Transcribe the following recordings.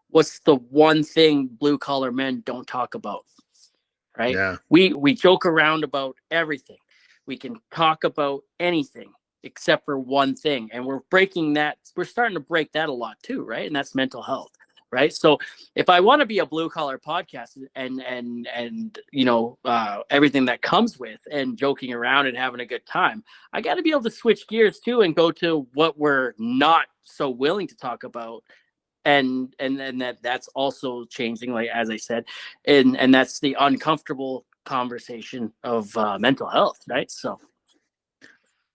what's the one thing blue collar men don't talk about, right? Yeah. We joke around about everything. We can talk about anything except for one thing, and we're starting to break that a lot too, right? And that's mental health, right? So if I want to be a blue collar podcast and everything that comes with and joking around and having a good time, I got to be able to switch gears too and go to what we're not so willing to talk about, and that's also changing, like as I said, and that's the uncomfortable conversation of mental health, right? So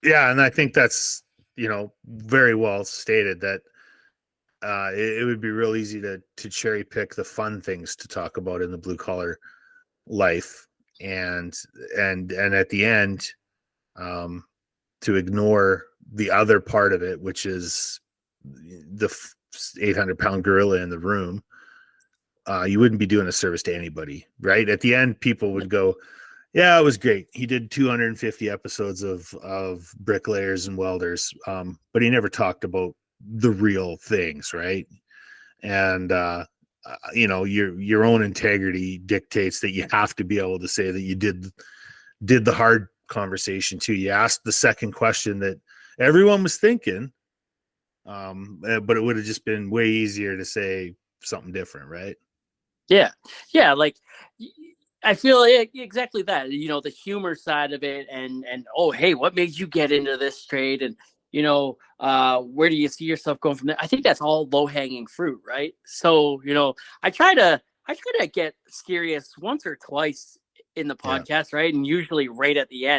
Yeah, and I think that's, very well stated that it would be real easy to cherry pick the fun things to talk about in the blue collar life, and at the end, to ignore the other part of it, which is the 800-pound gorilla in the room. You wouldn't be doing a service to anybody, right? At the end, people would go, yeah, it was great. He did 250 episodes of bricklayers and welders, but he never talked about the real things, right? And your own integrity dictates that you have to be able to say that you did the hard conversation too. You asked the second question that everyone was thinking, but it would have just been way easier to say something different, right? yeah, like I feel exactly that, the humor side of it, and oh, hey, what made you get into this trade, and where do you see yourself going from there? I think that's all low hanging fruit, right? So I try to get serious once or twice in the Yeah. podcast, right? And usually right at the end.